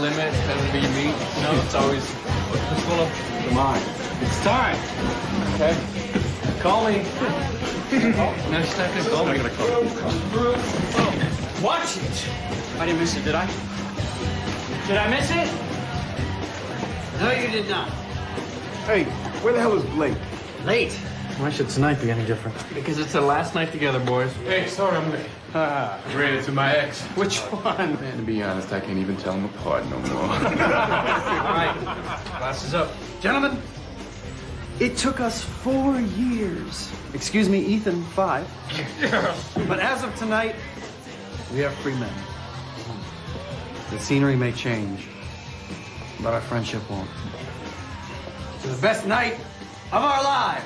limit, it's better to be me. You know, it's always, what's going on? Come on. It's time. Okay. Call me. No, she's not gonna call me. I'm gonna call you. Oh, watch it. I didn't miss it, did I? Did I miss it? No, you did not. Hey, where the hell is Blake? Late. Why should tonight be any different? Because it's the last night together, boys. Hey, sorry I'm late. Ran into my ex. Which one? Man, to be honest, I can't even tell them apart no more. All right, glasses up. Gentlemen, it took us 4 years. Excuse me, Ethan, 5. But as of tonight, we are free men. The scenery may change, but our friendship won't. It's the best night of our lives.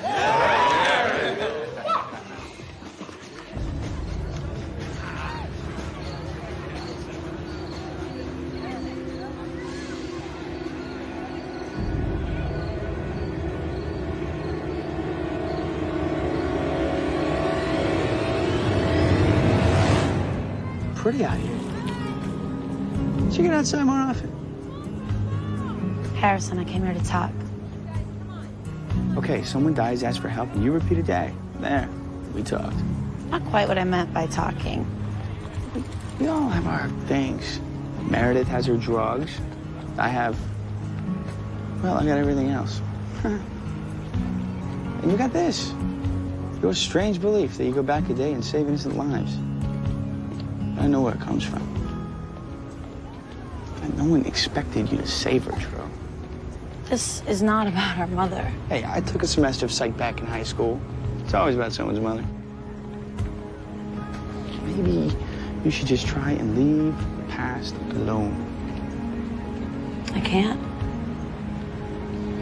Pretty out here. Did you get outside more often? Harrison, I came here to talk. Okay, someone dies, asks for help, and you repeat a day. There, we talked. Not quite what I meant by talking. We all have our things. Meredith has her drugs. I have, well, I got everything else. And you got this. Your strange belief that you go back a day and save innocent lives. I know where it comes from. And no one expected you to save her, Drew. This is not about our mother. Hey, I took a semester of psych back in high school. It's always about someone's mother. Maybe you should just try and leave the past alone. I can't.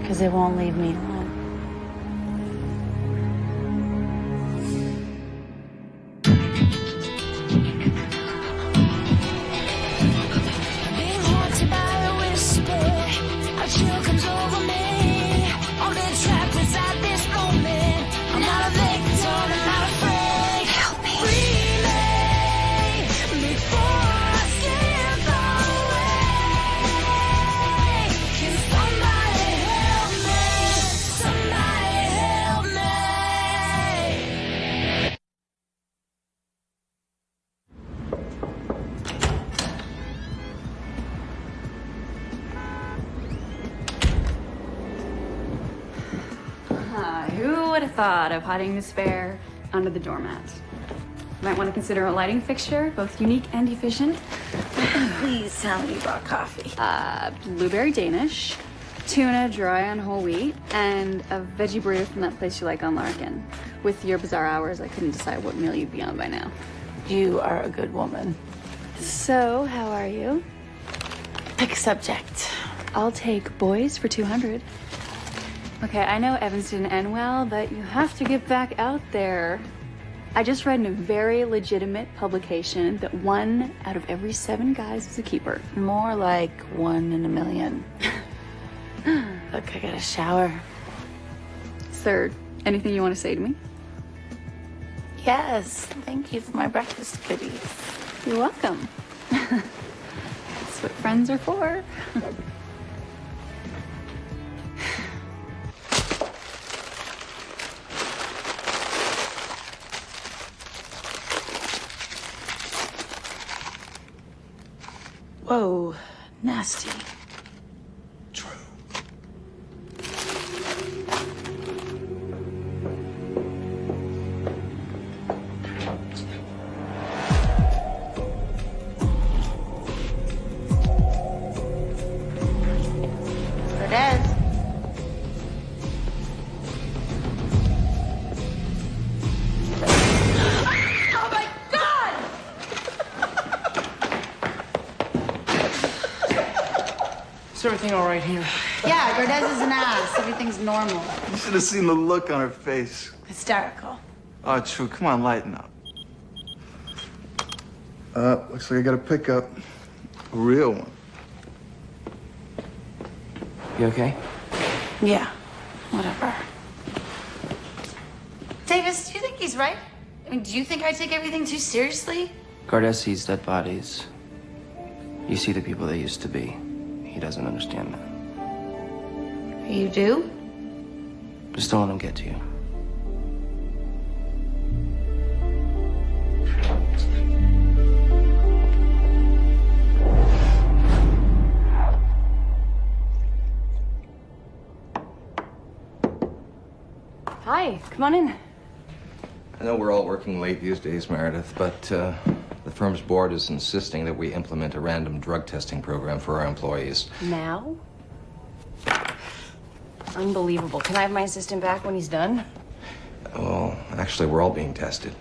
Because it won't leave me alone. Who would have thought of hiding the spare under the doormat? Might want to consider a lighting fixture, both unique and efficient. Please tell me you brought coffee. Blueberry Danish, tuna dry on whole wheat, and a veggie burrito from that place you like on Larkin. With your bizarre hours, I couldn't decide what meal you'd be on by now. You are a good woman. So, how are you? Pick a subject. I'll take boys for 200. Okay, I know Evans didn't end well, but you have to get back out there. I just read in a very legitimate publication that 1 out of every 7 guys is a keeper. More like 1 in a million. Look, I got a shower. Sir, anything you want to say to me? Yes, thank you for my breakfast goodies. You're welcome. That's what friends are for. Whoa, nasty. True. Cortez. Oh my God! Is everything all right here? Yeah, Cortez is an ass. Everything's normal. You should have seen the look on her face. Hysterical. Oh, True, come on, lighten up. Looks like I got a pickup. A real one. You okay? Yeah, whatever. Davis, do you think he's right? I mean, do you think I take everything too seriously? Cortez sees dead bodies. You see the people they used to be. he doesn't understand that. You do? Just don't let him get to you. Hi, come on in. I know we're all working late these days, Meredith, but the firm's board is insisting that we implement a random drug testing program for our employees. Now? Unbelievable. Can I have my assistant back when he's done? Well, actually, we're all being tested.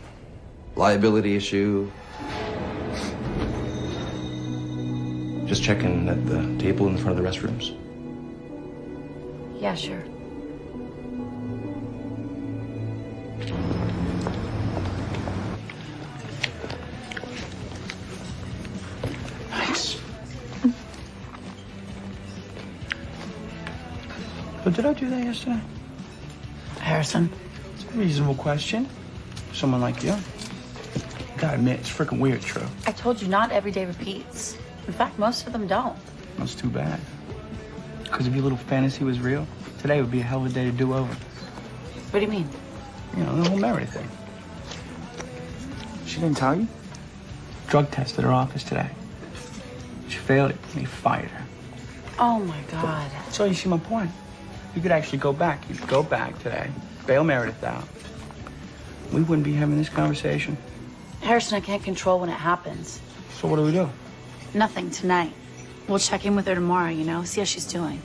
Liability issue. Just checking at the table in front of the restrooms. Yeah, sure. Nice. But did I do that yesterday? Harrison. It's a reasonable question. Someone like you. Gotta admit, it's freaking weird, True. I told you not every day repeats. In fact, most of them don't. That's too bad. Because if your little fantasy was real, today would be a hell of a day to do over. What do you mean? You know, the whole Meredith thing. She didn't tell you? Drug test at her office today. She failed it, and they fired her. Oh my God. So you see my point. You could actually go back. You could go back today, bail Meredith out. We wouldn't be having this conversation. Harrison, I can't control when it happens. So what do we do? Nothing tonight. We'll check in with her tomorrow, you know, see how she's doing.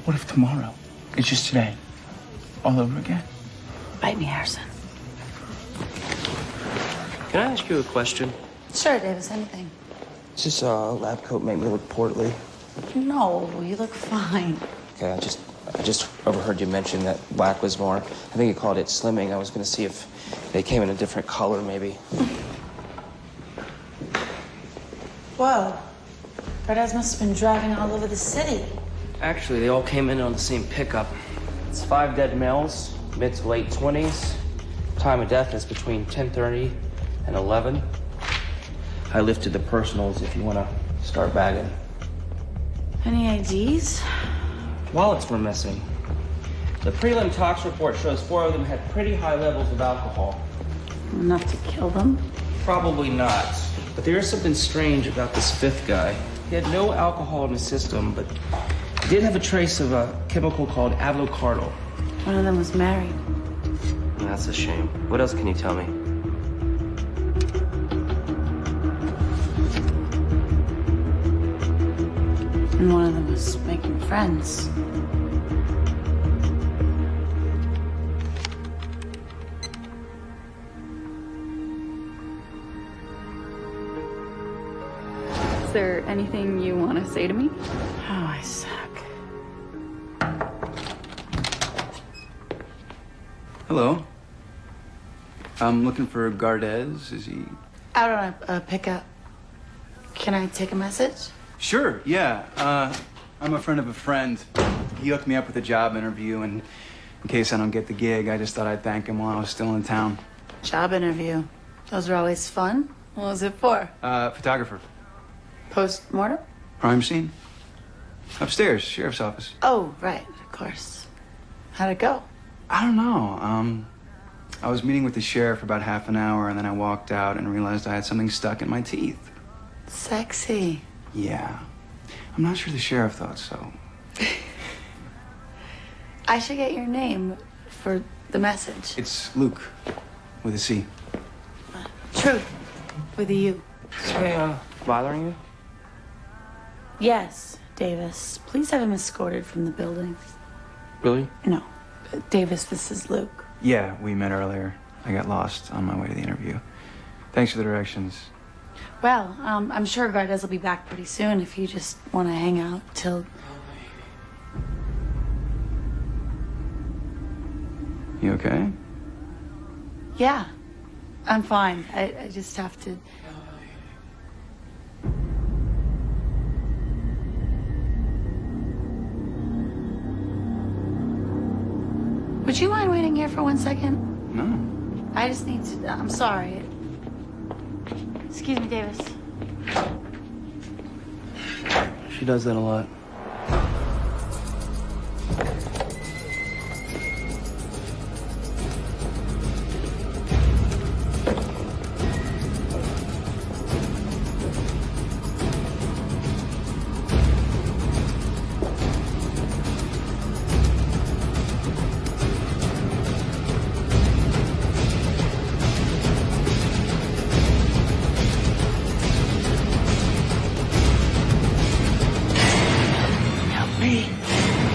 What if tomorrow it's just today? All over again? Bite me, Harrison. Can I ask you a question? Sure, Davis, anything. Does this lab coat make me look portly? No, you look fine. Okay, I just overheard you mention that black was more. I think you called it slimming. I was gonna see if they came in a different color, maybe. Whoa. Fredaz must have been driving all over the city. Actually, they all came in on the same pickup. It's 5 dead males, mid to late 20s. Time of death is between 10:30 and 11. I lifted the personals if you want to start bagging. Any IDs? Wallets were missing. The prelim tox report shows 4 of them had pretty high levels of alcohol. Enough to kill them? Probably not. But there is something strange about this 5th guy. He had no alcohol in his system, but he did have a trace of a chemical called avocardol. One of them was married. That's a shame. What else can you tell me? And one of them was making friends. Is there anything you want to say to me? Oh, I suck. Hello. I'm looking for Gardez. Is he? Out on a pickup. Can I take a message? Sure, yeah. I'm a friend of a friend. He hooked me up with a job interview, and in case I don't get the gig, I just thought I'd thank him while I was still in town. Job interview. Those are always fun. What was it for? Photographer. Post-mortem? Crime scene. Upstairs, sheriff's office. Oh, right, of course. How'd it go? I don't know. I was meeting with the sheriff for about half an hour, and then I walked out and realized I had something stuck in my teeth. Sexy. Yeah. I'm not sure the sheriff thought so. I should get your name for the message. It's Luke, with a C. Truth, with a U. Is he bothering you? Yes, Davis. Please have him escorted from the building. Really? No. Davis, this is Luke. Yeah, we met earlier. I got lost on my way to the interview. Thanks for the directions. Well, I'm sure Gardez will be back pretty soon if you just want to hang out till... You okay? Yeah, I'm fine. I just have to... Would you mind waiting here for 1 second? No. I just need to... I'm sorry. Excuse me, Davis. She does that a lot.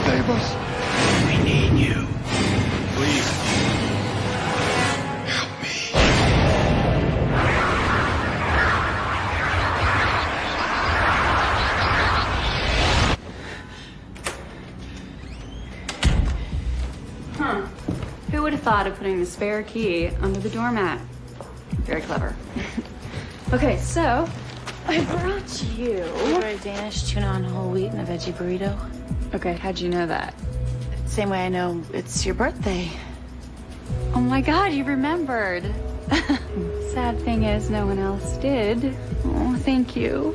Save us. We need you. Please. Huh. Who would have thought of putting the spare key under the doormat? Very clever. Okay, so I brought you. Very Danish tuna on whole wheat and a veggie burrito. Okay, how'd you know that? Same way I know it's your birthday. Oh my God, you remembered. Sad thing is, no one else did. Oh, thank you.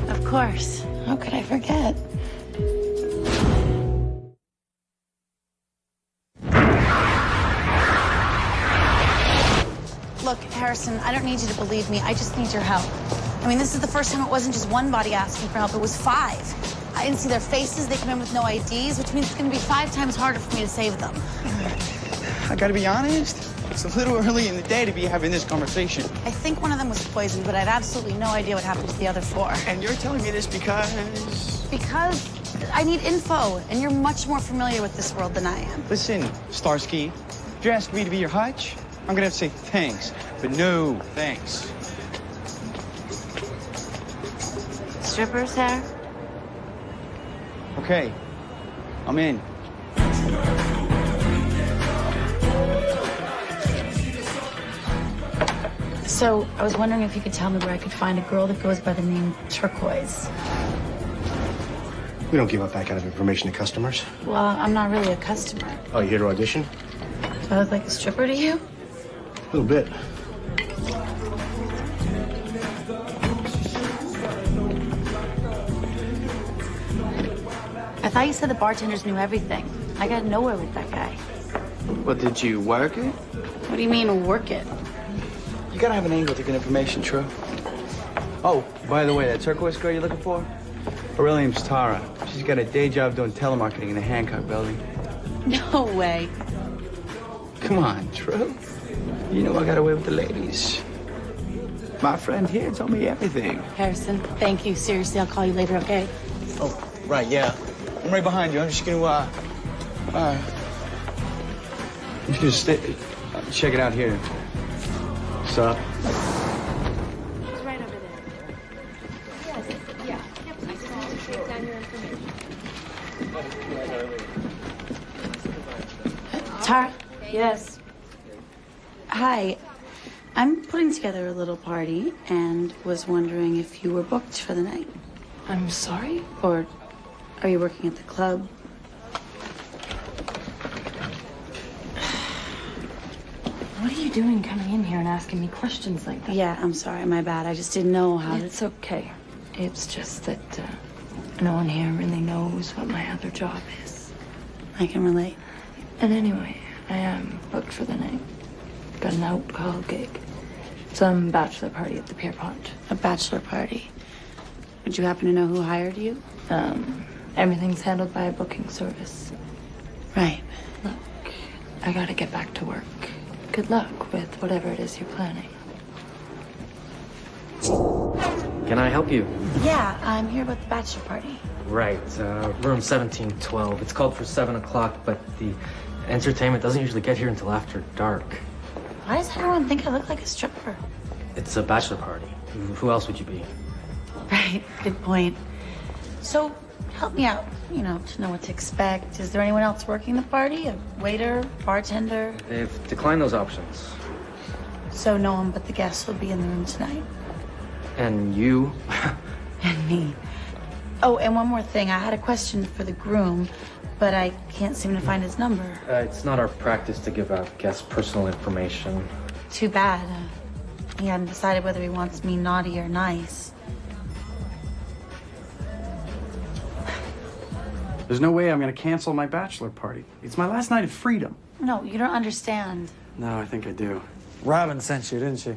Of course. How could I forget? Look, Harrison, I don't need you to believe me. I just need your help. I mean, this is the first time it wasn't just one body asking for help. It was 5. I didn't see their faces. They come in with no IDs, which means it's going to be 5 times harder for me to save them. I gotta be honest, it's a little early in the day to be having this conversation. I think one of them was poisoned, but I had absolutely no idea what happened to the other 4. And you're telling me this because... Because I need info, and you're much more familiar with this world than I am. Listen, Starsky, if you're asking me to be your hutch, I'm gonna have to say thanks, but no thanks. Strippers, Har? Okay, I'm in. So, I was wondering if you could tell me where I could find a girl that goes by the name Turquoise. We don't give up that kind of information to customers. Well, I'm not really a customer. Oh, you here to audition? Do I look like a stripper to you? A little bit. I thought you said the bartenders knew everything. I got nowhere with that guy. Well, did you work it? What do you mean, work it? You gotta have an angle to get information, True. Oh, by the way, that turquoise girl you're looking for? Her name's Tara. She's got a day job doing telemarketing in the Hancock building. No way. Come on, True. You know I got away with the ladies. My friend here told me everything. Harrison, thank you. Seriously, I'll call you later, okay? Oh, right, yeah. I'm right behind you. I'm just gonna, I'm just gonna stay, check it out here. What's up? It's right over there. Yes, yeah. Yep, I saw it. Take down your information. Tara? Yes. Hi. I'm putting together a little party and was wondering if you were booked for the night. I'm sorry? Or are you working at the club? What are you doing coming in here and asking me questions like that? Yeah, I'm sorry. My bad. I just didn't know how to... It's okay. It's just that no one here really knows what my other job is. I can relate. And anyway, I am booked for the night. Got an out call gig. Some bachelor party at the Pierpont. A bachelor party. Would you happen to know who hired you? Everything's handled by a booking service. Right. Look, I gotta get back to work. Good luck with whatever it is you're planning. Can I help you? Yeah, I'm here with the bachelor party. Right, room 1712. It's called for 7 o'clock, but the entertainment doesn't usually get here until after dark. Why does everyone think I look like a stripper? It's a bachelor party. Who else would you be? Right, good point. So, help me out, you know, to know what to expect. Is there anyone else working the party? A waiter, bartender? They've declined those options. So no one but the guests will be in the room tonight. And you? And me. Oh, and one more thing. I had a question for the groom, but I can't seem to find his number. It's not our practice to give out guests' personal information. Too bad. He hadn't decided whether he wants me naughty or nice. There's no way I'm gonna cancel my bachelor party. It's my last night of freedom. No, you don't understand. No, I think I do. Robin sent you, didn't she?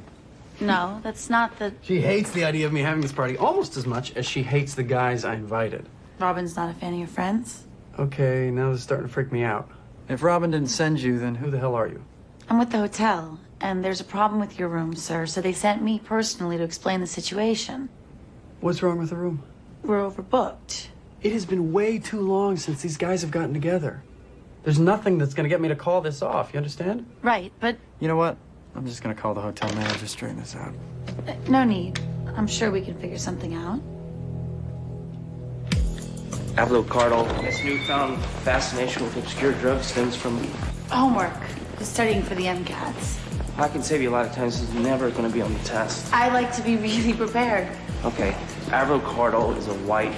No, that's not the... She hates the idea of me having this party almost as much as she hates the guys I invited. Robin's not a fan of your friends. Okay, now this is starting to freak me out. If Robin didn't send you, then who the hell are you? I'm with the hotel, and there's a problem with your room, sir, so they sent me personally to explain the situation. What's wrong with the room? We're overbooked. It has been way too long since these guys have gotten together. There's nothing that's gonna get me to call this off, you understand? Right, but... You know what? I'm just gonna call the hotel manager to straighten this out. No need. I'm sure we can figure something out. Avocado, this newfound fascination with obscure drugs stems from... Homework. He's studying for the MCATs. I can save you a lot of time. This is never going to be on the test. I like to be really prepared. Okay, avocado is a white,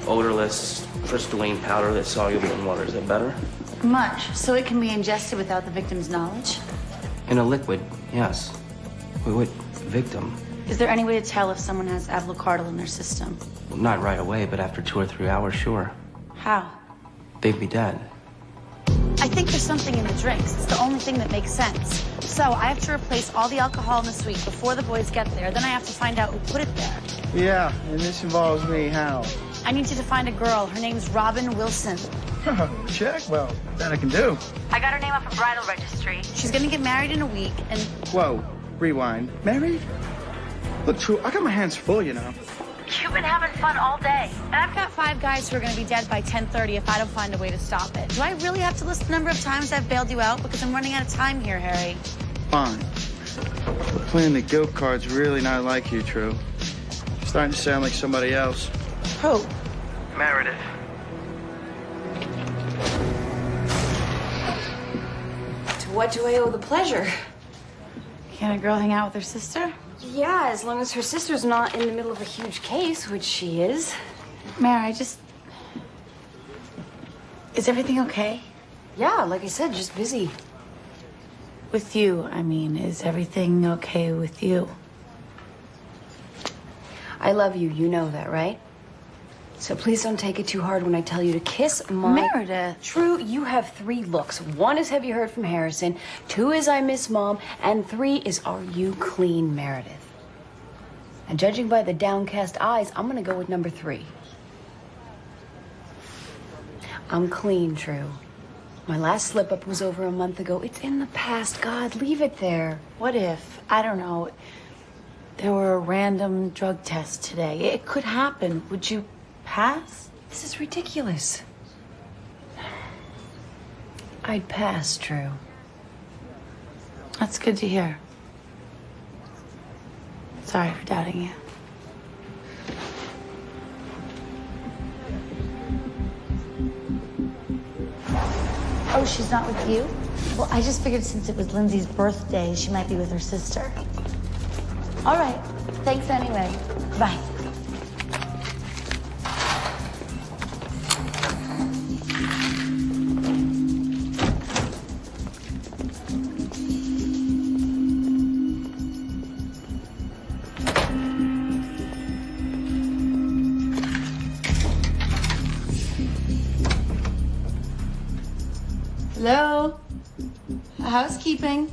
odorless, crystalline powder that's soluble in water. Is that better? Much, so it can be ingested without the victim's knowledge. In a liquid, yes. Wait, what victim? Is there any way to tell if someone has avocado in their system? Well, not right away, but after 2 or 3 hours, sure. How? They'd be dead. I think there's something in the drinks. It's the only thing that makes sense. So I have to replace all the alcohol in the suite before the boys get there. Then I have to find out who put it there. Yeah, and this involves me. How? I need you to find a girl. Her name's Robin Wilson. Check. Well, that I can do. I got her name off a bridal registry. She's gonna get married in a week, and... Whoa, rewind. Married? Look, True, I got my hands full, you know. You've been having fun all day. And I've got 5 guys who are gonna be dead by 10:30 if I don't find a way to stop it. Do I really have to list the number of times I've bailed you out? Because I'm running out of time here, Harry. Fine. But playing the guilt card's really not like you, True. You're starting to sound like somebody else. Who? Meredith. To what do I owe the pleasure? Can a girl hang out with her sister? Yeah, as long as her sister's not in the middle of a huge case, which she is. Mary, is everything okay? Yeah, like I said, just busy. With you, I mean, is everything okay with you? I love you, you know that, right? So please don't take it too hard when I tell you to kiss my... Meredith. True, you have 3 looks. 1 is have you heard from Harrison, 2 is I miss Mom, and 3 is are you clean, Meredith? And judging by the downcast eyes, I'm gonna go with number 3. I'm clean, True. My last slip-up was over a month ago. It's in the past. God, leave it there. What if, I don't know, there were a random drug test today? It could happen. Would you pass? This is ridiculous. I'd pass, True. That's good to hear. Sorry for doubting you. Oh, she's not with you? Well, I just figured since it was Lindsay's birthday, she might be with her sister. All right. Thanks anyway. Bye. Hello? Housekeeping.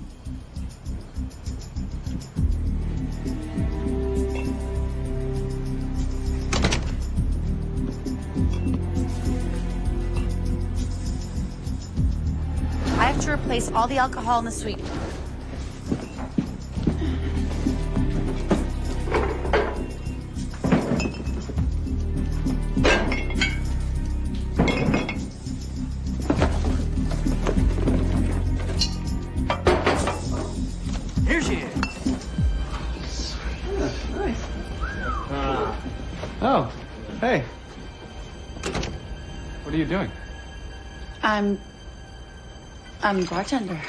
I have to replace all the alcohol in the suite. Here she is. Nice. Oh, hey. What are you doing? I'm a bartender.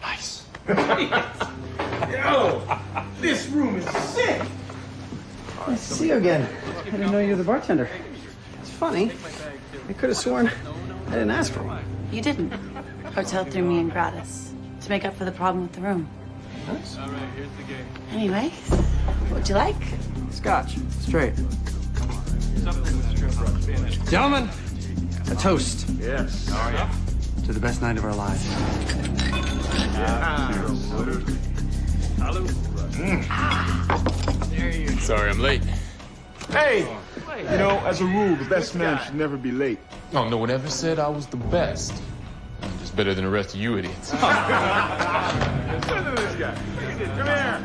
Nice. Yo, this room is sick. Nice to see you again. I didn't know you were the bartender. It's funny. I could have sworn I didn't ask for one. You didn't. Hotel threw me in gratis to make up for the problem with the room. Nice. All right, here's the game. Anyway, what'd you like? Scotch, straight. Something with strip rub, Spanish. Gentlemen, A toast. Yes. How are you? To the best night of our lives. Hello. Sorry I'm late. Hey! You know, as a rule, the best man should never be late. Oh, no one ever said I was the best. I'm just better than the rest of you idiots. Listen to this guy. Come here.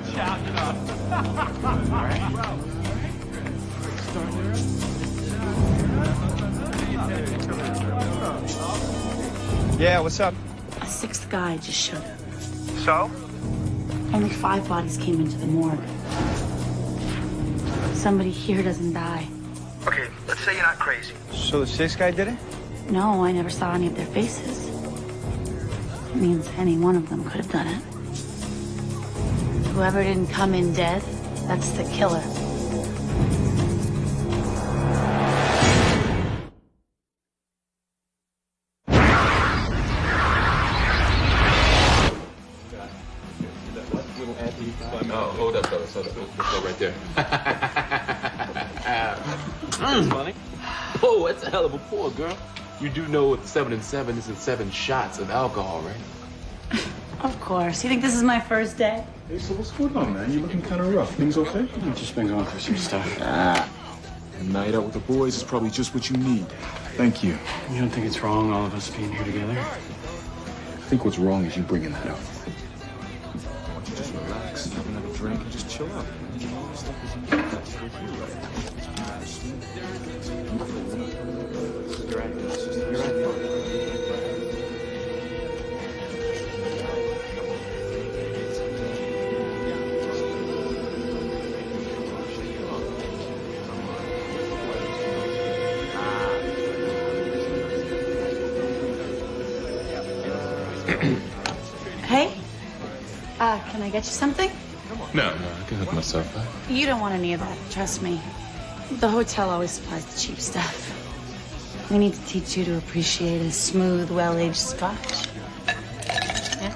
Yeah, what's up? A sixth guy just showed up. So? Only 5 bodies came into the morgue. Somebody here doesn't die. Okay, let's say you're not crazy. So the sixth guy did it? No, I never saw any of their faces. It means any one of them could have done it. Whoever didn't come in dead, that's the killer. Oh, hold up, fellas. Hold up. Let's go right there. That's funny. Oh, that's a hell of a pour, girl. You do know with 7 and 7 is in 7 shots of alcohol, right? Of course. You think this is my first day? Hey, so what's going on, man? You're looking kind of rough. Things okay? I've just been going through some stuff. A night out with the boys is probably just what you need. Thank you. You don't think it's wrong, all of us being here together? I think what's wrong is you bringing that up. Why don't you just relax, have another drink, and just chill out? Hey? Can I get you something? No, I can hook myself up. You don't want any of that, trust me. The hotel always supplies the cheap stuff. We need to teach you to appreciate a smooth, well-aged scotch. Yeah?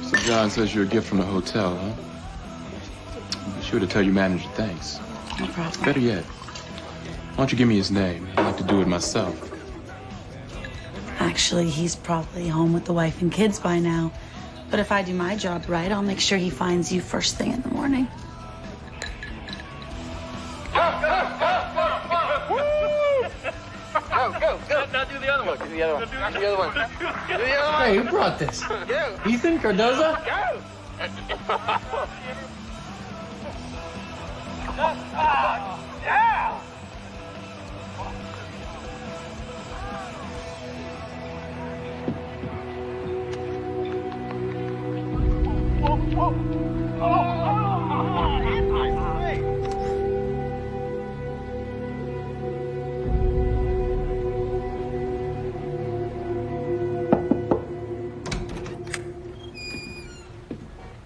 So John says you're a gift from the hotel, huh? Be sure to tell your manager thanks. No problem. Better yet, why don't you give me his name? I'd like to do it myself. Actually, he's probably home with the wife and kids by now. But if I do my job right, I'll make sure he finds you first thing in the morning. Go. Now do the other one. Do the other one. Do the other one. Do the other one. Hey, who brought this? Go. Ethan Cardoza? Go. Yeah.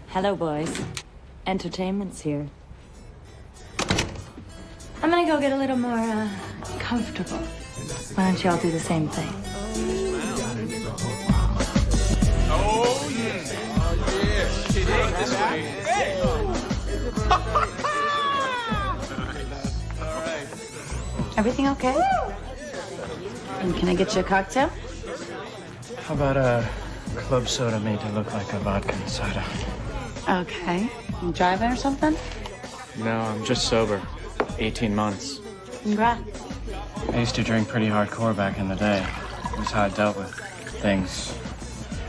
Hello, boys. Entertainment's here. I'm gonna go get a little more, comfortable. Why don't you all do the same thing? Oh, yeah. This way. Everything okay? And can I get you a cocktail? How about a club soda made to look like a vodka soda? Okay. You driving or something? No, I'm just sober. 18 months. Congrats. I used to drink pretty hardcore back in the day. It was how I dealt with things.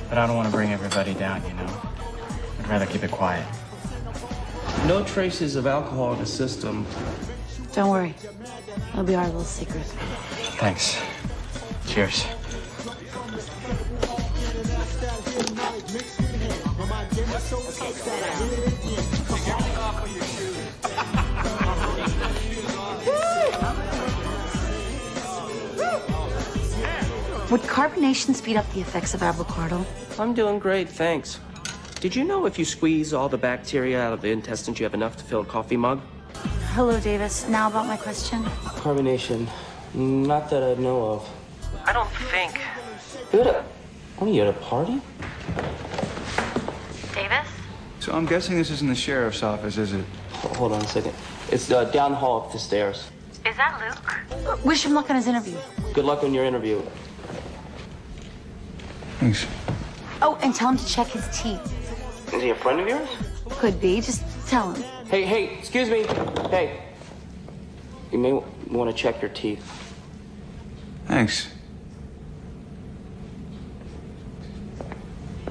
But I don't want to bring everybody down, you know? I'd rather keep it quiet. No traces of alcohol in the system. Don't worry. It'll be our little secret. Thanks. Cheers. Would carbonation speed up the effects of avocado? I'm doing great, thanks. Did you know if you squeeze all the bacteria out of the intestines, you have enough to fill a coffee mug? Hello, Davis. Now about my question. Carbonation. Not that I know of. I don't think. What are you at a party? Davis? So I'm guessing this isn't the sheriff's office, is it? Hold on a second. It's down the hall up the stairs. Is that Luke? Wish him luck on his interview. Good luck on your interview. Thanks. Oh, and tell him to check his teeth. Is he a friend of yours? Could be. Just tell him. Hey, excuse me. Hey. You may want to check your teeth. Thanks.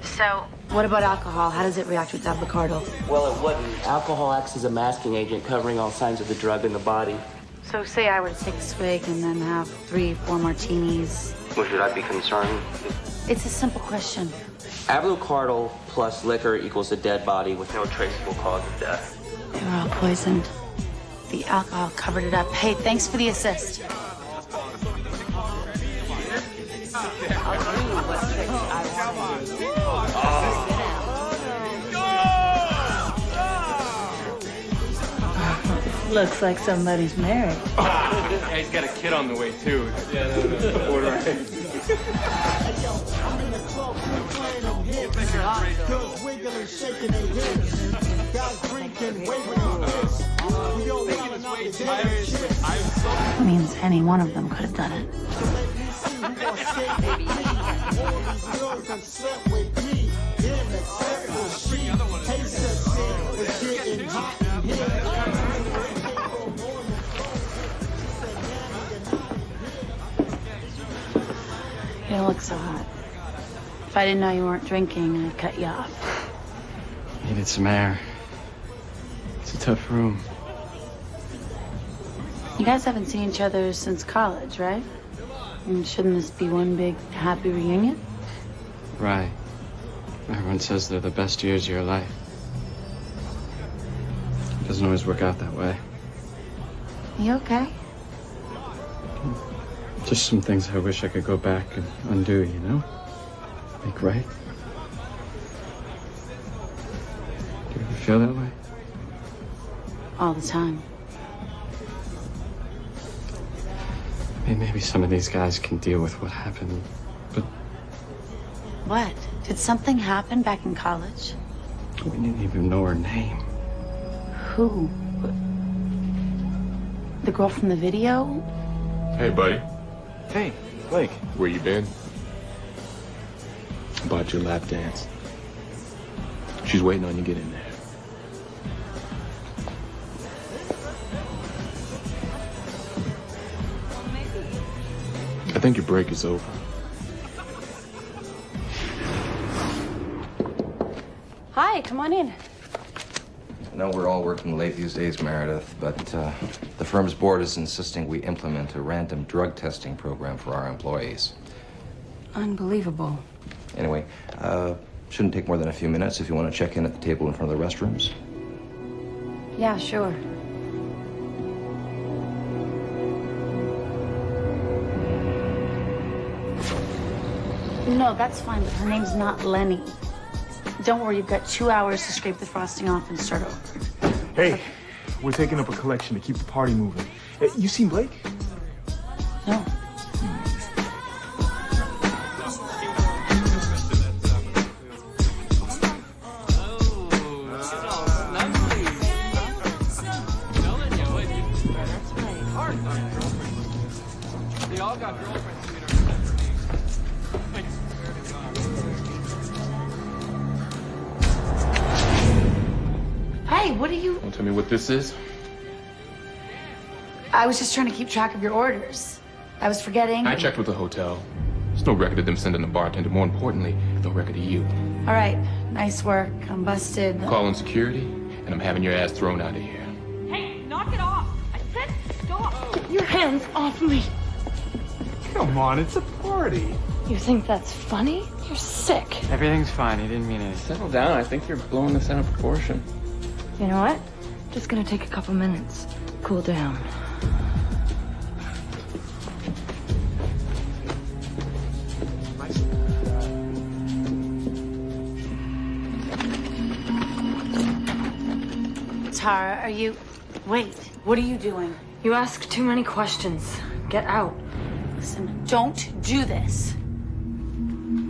So, what about alcohol? How does it react with avocado? Well, it wouldn't. Alcohol acts as a masking agent, covering all signs of the drug in the body. So say I were to take a swig and then have 3, 4 martinis. Well, should I be concerned? It's a simple question. Avocado plus liquor equals a dead body with no traceable cause of death. They were all poisoned. The alcohol covered it up. Hey, thanks for the assist. Looks like somebody's married. Yeah, he's got a kid on the way, too. Yeah, no. Order right. Means any one of them could have done it. You don't look so hot. If I didn't know you weren't drinking, I'd cut you off. Needed some air. It's a tough room. You guys haven't seen each other since college, right? And shouldn't this be one big happy reunion? Right. Everyone says they're the best years of your life. It doesn't always work out that way. You okay? Just some things I wish I could go back and undo, you know? Make right. Do you ever feel that way? All the time. I mean, maybe some of these guys can deal with what happened, but What? Did something happen back in college? we didn't even know her name. Who? The girl from the video? Hey, buddy. Hey, Blake. Where you been? Bought your lap dance. She's waiting on you. Get in there. I think your break is over. Hi, come on in. I know we're all working late these days, Meredith, but the firm's board is insisting we implement a random drug testing program for our employees. Unbelievable. Anyway, shouldn't take more than a few minutes if you want to check in at the table in front of the restrooms. Yeah, sure. No, that's fine, but her name's not Lenny. Don't worry, you've got 2 hours to scrape the frosting off and start over. Hey, we're taking up a collection to keep the party moving. You seen Blake? No. They all got girlfriends. Hey, what are you... Don't tell me what this is. I was just trying to keep track of your orders. I was forgetting. I checked with the hotel. There's no record of them sending a bartender. More importantly, no record of you. All right, nice work. I'm busted. I'm calling security, and I'm having your ass thrown out of here. Hey, knock it off. I said stop. Get your hands off me. Come on, it's a party. You think that's funny? You're sick. Everything's fine. He didn't mean it. Settle down. I think you're blowing this out of proportion. You know what? Just gonna take a couple minutes. Cool down. Tara, are you... Wait, what are you doing? You ask too many questions. Get out. Listen, don't do this.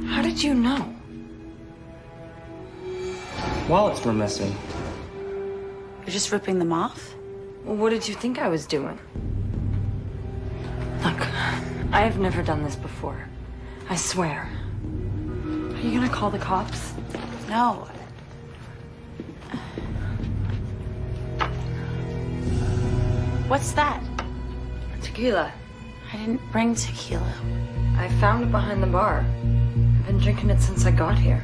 How did you know? Wallets were missing. You're just ripping them off? Well, what did you think I was doing? Look, I have never done this before. I swear. Are you gonna call the cops? No. What's that? Tequila. I didn't bring tequila. I found it behind the bar. I've been drinking it since I got here.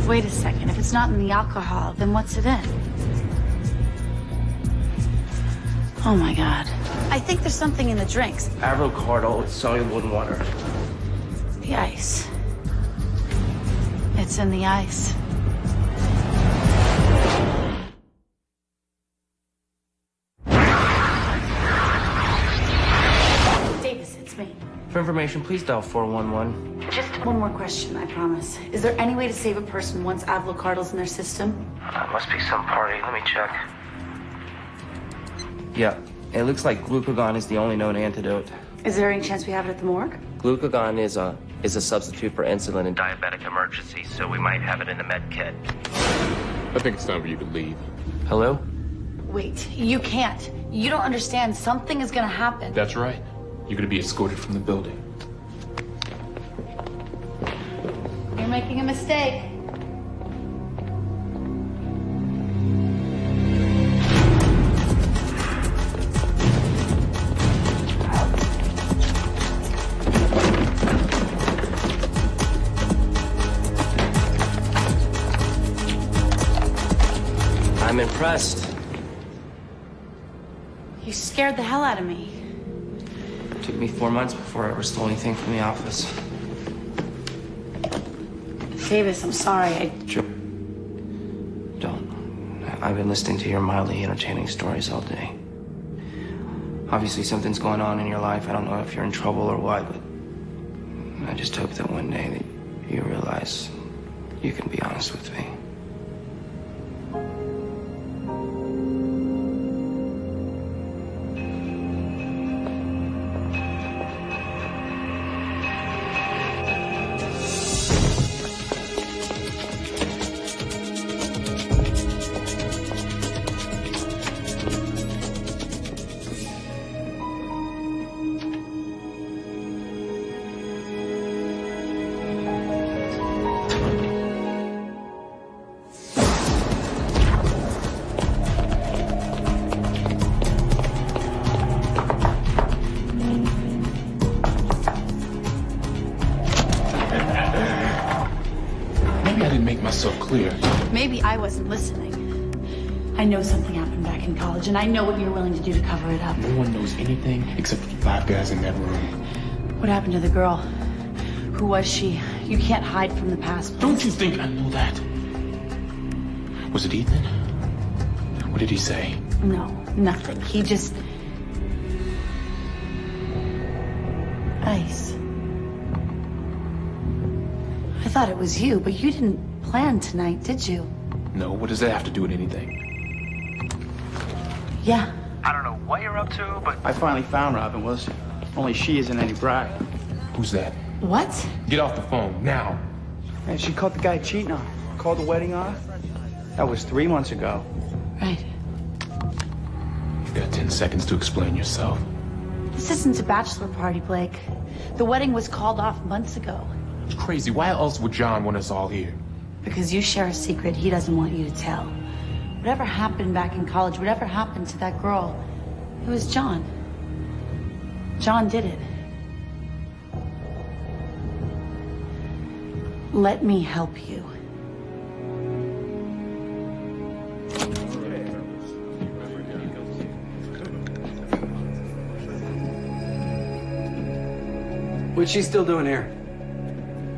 Wait a second. If it's not in the alcohol, then what's it in? Oh my God. I think there's something in the drinks. Avocado, it's soluble in water. The ice. It's in the ice. Davis, it's me. For information, please dial 411. Just one more question, I promise. Is there any way to save a person once avocado's in their system? Must be some party. Let me check. Yeah, it looks like glucagon is the only known antidote. Is there any chance we have it at the morgue? Glucagon is a substitute for insulin in diabetic emergencies, so we might have it in the med kit. I think it's time for you to leave. Hello? Wait, you can't. You don't understand. Something is gonna happen. That's right. You're gonna be escorted from the building. You're making a mistake. I'm impressed. You scared the hell out of me. It took me 4 months before I ever stole anything from the office. Davis, I'm sorry. Don't. I've been listening to your mildly entertaining stories all day. Obviously, something's going on in your life. I don't know if you're in trouble or what, but I just hope that one day that you realize you can be honest with me. Clear. Maybe I wasn't listening. I know something happened back in college, and I know what you're willing to do to cover it up. No one knows anything except for the 5 guys in that room. What happened to the girl? Who was she? You can't hide from the past. Don't you think I know that? Was it Ethan? What did he say? No, nothing. He just... Ice. I thought it was you, but you didn't plan tonight, did you? No, what does that have to do with anything? Yeah. I don't know what you're up to, but I finally found Robin, Wilson. Only she isn't any bride. Who's that? What? Get off the phone, now. Man, she caught the guy cheating on her. Called the wedding off. That was 3 months ago. Right. You've got 10 seconds to explain yourself. This isn't a bachelor party, Blake. The wedding was called off months ago. It's crazy. Why else would John want us all here? Because you share a secret he doesn't want you to tell. Whatever happened back in college, whatever happened to that girl, it was John. John did it. Let me help you. What's she still doing here?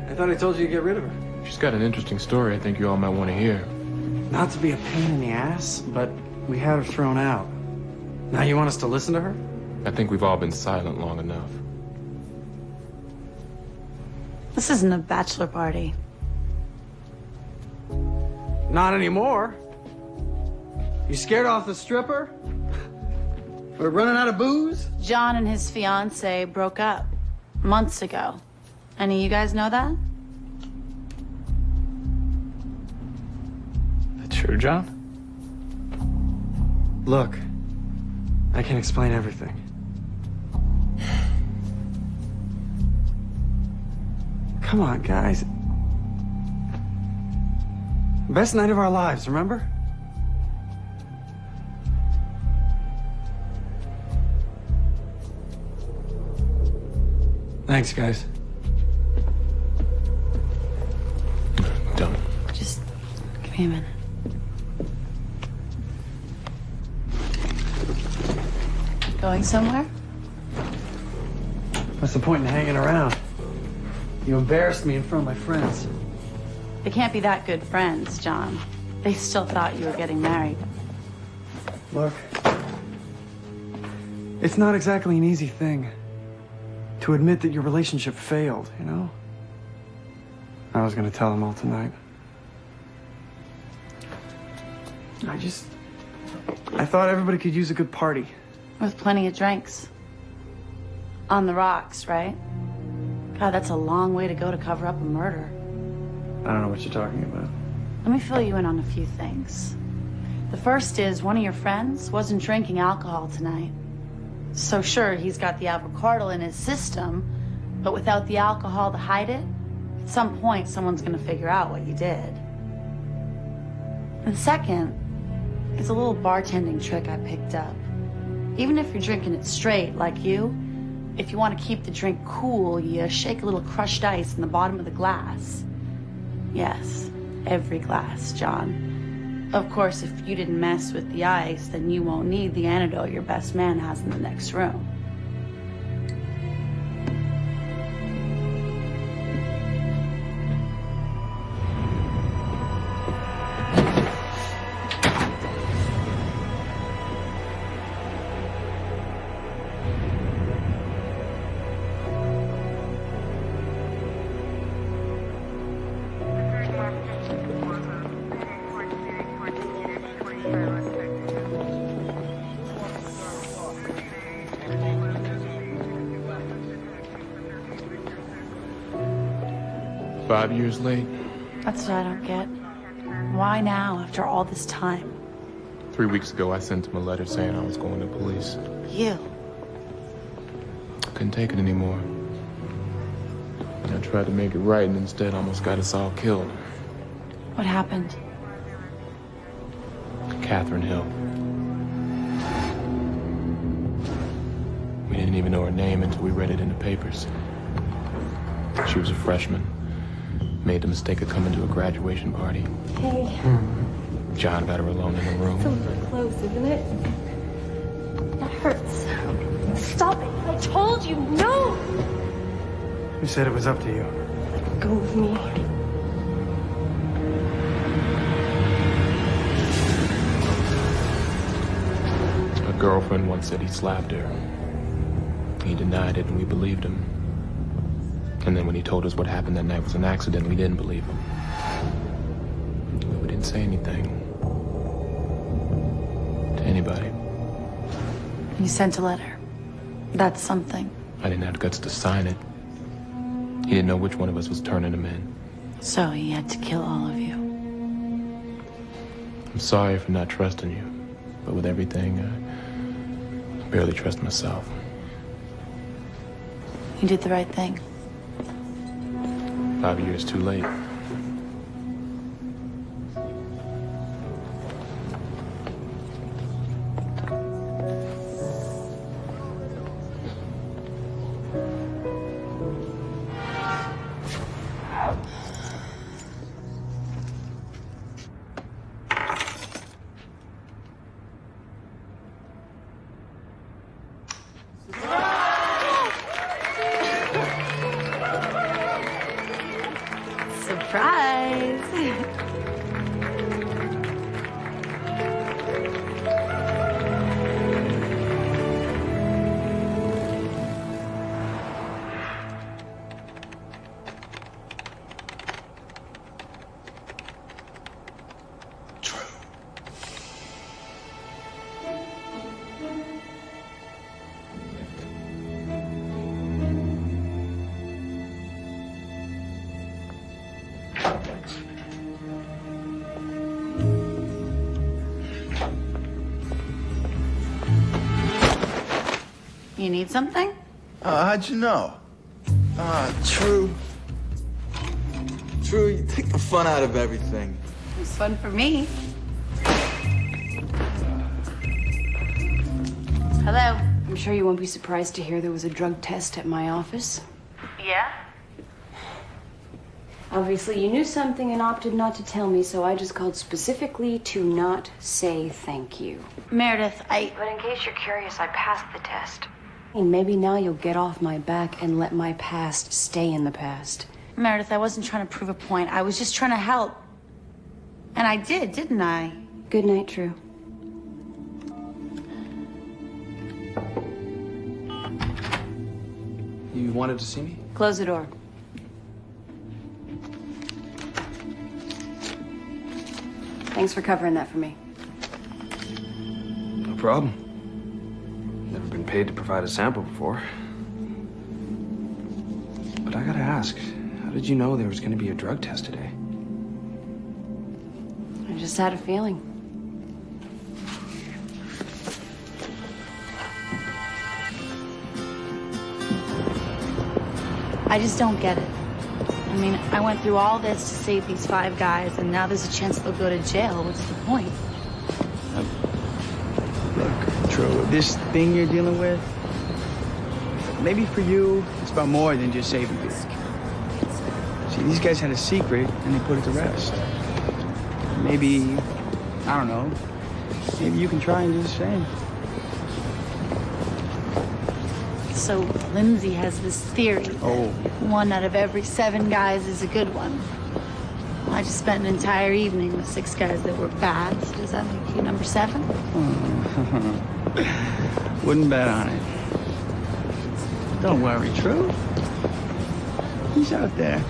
I thought I told you to get rid of her. She's got an interesting story I think you all might want to hear. Not to be a pain in the ass, but we had her thrown out. Now you want us to listen to her? I think we've all been silent long enough. This isn't a bachelor party. Not anymore. You scared off the stripper? We're running out of booze? John and his fiance broke up months ago. Any of you guys know that? That's true, John? Look, I can explain everything. Come on, guys. Best night of our lives, remember? Thanks, guys. Don't. Just give me a minute. Going somewhere? What's the point in hanging around? You embarrassed me in front of my friends. They can't be that good friends, John. They still thought you were getting married. Look, it's not exactly an easy thing to admit that your relationship failed, you know? I was gonna tell them all tonight. I thought everybody could use a good party. With plenty of drinks. On the rocks, right? God, that's a long way to go to cover up a murder. I don't know what you're talking about. Let me fill you in on a few things. The first is one of your friends wasn't drinking alcohol tonight. So sure, he's got the avocado in his system, but without the alcohol to hide it, at some point someone's gonna figure out what you did. And second is a little bartending trick I picked up. Even if you're drinking it straight, like you, if you want to keep the drink cool, you shake a little crushed ice in the bottom of the glass. Yes, every glass, John. Of course, if you didn't mess with the ice, then you won't need the antidote your best man has in the next room. Five years late. That's what I don't get. Why now, after all this time? 3 weeks ago, I sent him a letter saying I was going to police. You. Couldn't take it anymore. I tried to make it right and instead almost got us all killed. What happened? Catherine Hill. We didn't even know her name until we read it in the papers. She was a freshman. Made the mistake of coming to a graduation party. Hey. John got her alone in the room. It's a little close, isn't it? That hurts. Stop it. I told you, no! Who said it was up to you? Let go of me. Her girlfriend once said he slapped her. He denied it and we believed him. And then when he told us what happened that night was an accident, we didn't believe him. We didn't say anything. To anybody. You sent a letter. That's something. I didn't have the guts to sign it. He didn't know which one of us was turning him in. So he had to kill all of you. I'm sorry for not trusting you. But with everything, I barely trust myself. You did the right thing. 5 years too late. Surprise! You need something? How'd you know? True. True, you take the fun out of everything. It was fun for me. Hello? I'm sure you won't be surprised to hear there was a drug test at my office. Yeah? Obviously, you knew something and opted not to tell me, so I just called specifically to not say thank you. Meredith, But in case you're curious, I passed the test. And maybe now you'll get off my back and let my past stay in the past. Meredith, I wasn't trying to prove a point. I was just trying to help. And I did, didn't I? Good night, True. You wanted to see me? Close the door. Thanks for covering that for me. No problem. Never been paid to provide a sample before. But I gotta ask, how did you know there was gonna be a drug test today? I just had a feeling. I just don't get it. I mean, I went through all this to save these 5 guys, and now there's a chance they'll go to jail. What's the point? Look, True, this thing you're dealing with, maybe for you, it's about more than just saving you. See, these guys had a secret, and they put it to rest. Maybe, I don't know, maybe you can try and do the same. So Lindsay has this theory. Oh. 1 out of every 7 guys is a good one. I just spent an entire evening with 6 guys that were bad. So does that make you number 7? Wouldn't bet on it. Don't worry, True. He's out there.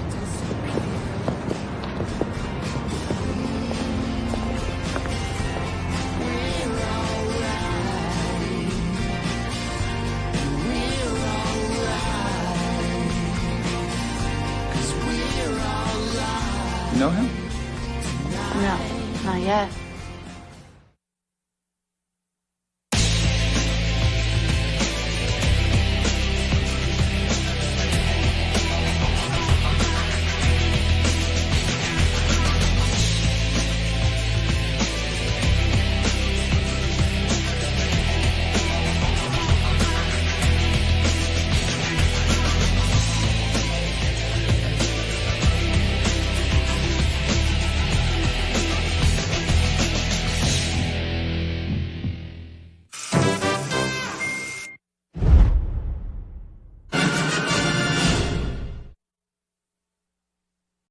You know him? No, not yet.